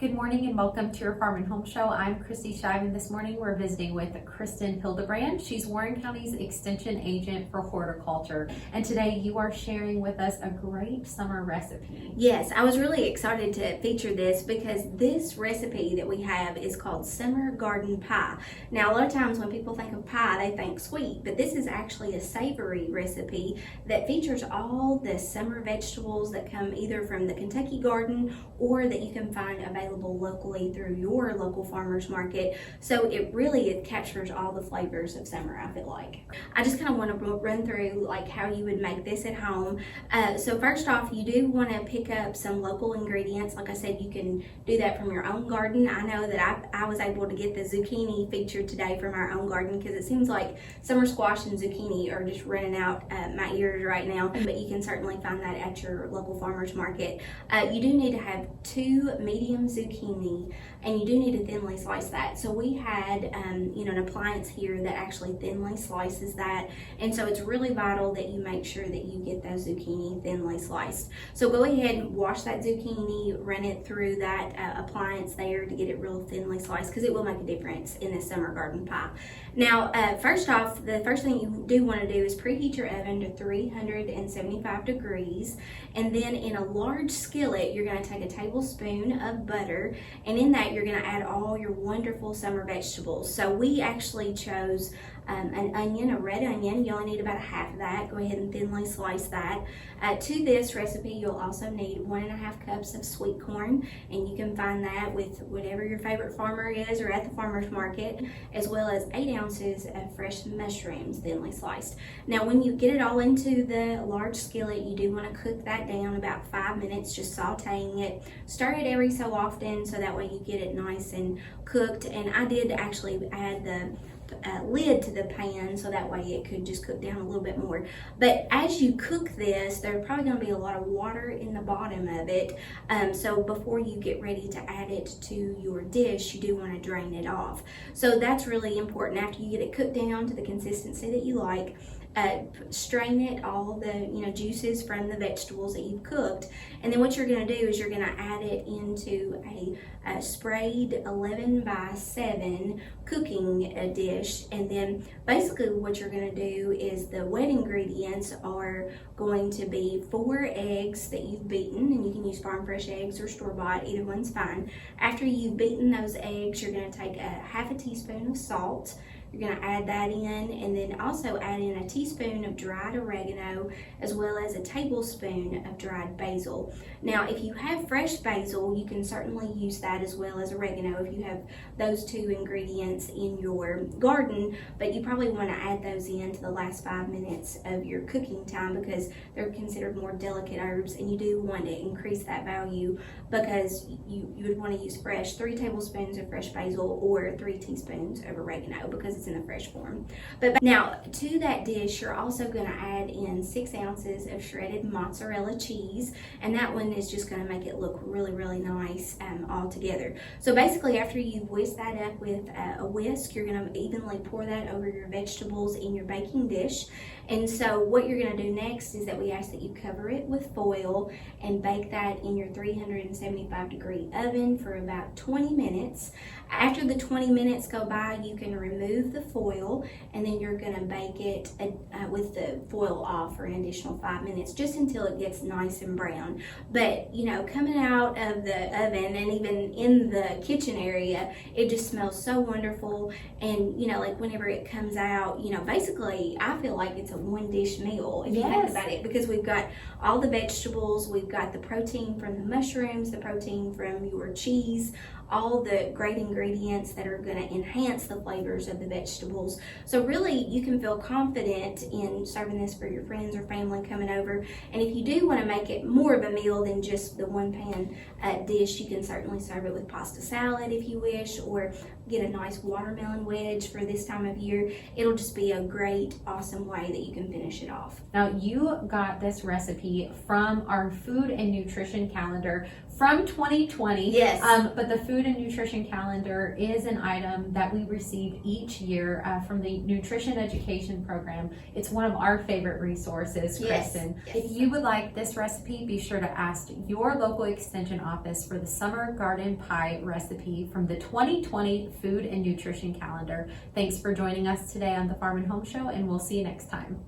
Good morning and welcome to your Farm and Home Show. I'm Kristi Shive, and this morning we're visiting with Kristin Hildabrand. She's Warren County's Extension Agent for Horticulture. And today you are sharing with us a great summer recipe. Yes, I was really excited to feature this because this recipe that we have is called Summer Garden Pie. Now, a lot of times when people think of pie, they think sweet, but this is actually a savory recipe that features all the summer vegetables that come either from the Kentucky garden or that you can find available locally through your local farmer's market. So it captures all the flavors of summer, I feel like. I just kind of want to run through like how you would make this at home. So first off, you do want to pick up some local ingredients. Like I said, you can do that from your own garden. I know that I was able to get the zucchini featured today from our own garden because it seems like summer squash and zucchini are just running out my ears right now, but you can certainly find that at your local farmer's market. You do need to have 2 medium zucchini, and you do need to thinly slice that. So we had an appliance here that actually thinly slices that, and so it's really vital that you make sure that you get those zucchini thinly sliced. So go ahead and wash that zucchini, run it through that appliance there to get it real thinly sliced, because it will make a difference in this summer garden pie. Now, first off, the first thing you do want to do is preheat your oven to 375 degrees, and then in a large skillet, you're going to take a tablespoon of butter, and in that you're going to add all your wonderful summer vegetables. So we actually chose an onion, a red onion. You only need about half of that. Go ahead and thinly slice that. To this recipe, you'll also need 1.5 cups of sweet corn, and you can find that with whatever your favorite farmer is or at the farmer's market, as well as 8 ounces of fresh mushrooms thinly sliced. Now, when you get it all into the large skillet, you do want to cook that down about 5 minutes, just sauteing it. Stir it every so often so that way you get it nice and cooked. And I did actually add the lid to the pan so that way it could just cook down a little bit more. But as you cook this, there's probably going to be a lot of water in the bottom of it. So before you get ready to add it to your dish, you do want to drain it off. So that's really important. After you get it cooked down to the consistency that you like, strain it, all the juices from the vegetables that you've cooked, and then what you're going to do is you're going to add it into a sprayed 11x7 cooking dish. And then basically what you're going to do is the wet ingredients are going to be 4 eggs that you've beaten, and you can use farm fresh eggs or store-bought, either one's fine. After you've beaten those eggs, you're going to take a 1/2 teaspoon of salt. You're going to add that in, and then also add in a teaspoon of dried oregano, as well as a tablespoon of dried basil. Now, if you have fresh basil, you can certainly use that as well as oregano if you have those 2 ingredients in your garden, but you probably want to add those in to the last 5 minutes of your cooking time because they're considered more delicate herbs, and you do want to increase that value because you would want to use fresh 3 tablespoons of fresh basil or 3 teaspoons of oregano because it's in the fresh form. But now to that dish, you're also going to add in 6 ounces of shredded mozzarella cheese, and that one is just going to make it look really, really nice all together. So basically, after you've whisked that up with a whisk, you're going to evenly pour that over your vegetables in your baking dish. And so what you're going to do next is that we ask that you cover it with foil and bake that in your 375 degree oven for about 20 minutes. After the 20 minutes go by, you can remove the foil, and then you're going to bake it with the foil off for an additional 5 minutes, just until it gets nice and brown. But coming out of the oven and even in the kitchen area, it just smells so wonderful. And like whenever it comes out, basically I feel like it's a 1-dish meal if you think about it, because we've got all the vegetables, we've got the protein from the mushrooms, the protein from your cheese, all the great ingredients that are going to enhance the flavors of the vegetables. So really, you can feel confident in serving this for your friends or family coming over. And if you do want to make it more of a meal than just the 1-pan dish, you can certainly serve it with pasta salad if you wish, or get a nice watermelon wedge for this time of year. It'll just be a great, awesome way that you can finish it off. Now, you got this recipe from our food and nutrition calendar from 2020. Yes. But the food and nutrition calendar is an item that we receive each year from the nutrition education program. It's one of our favorite resources, Kristin. Yes. If you would like this recipe, be sure to ask your local extension office for the summer garden pie recipe from the 2020 food and nutrition calendar. Thanks for joining us today on the Farm and Home Show, and we'll see you next time.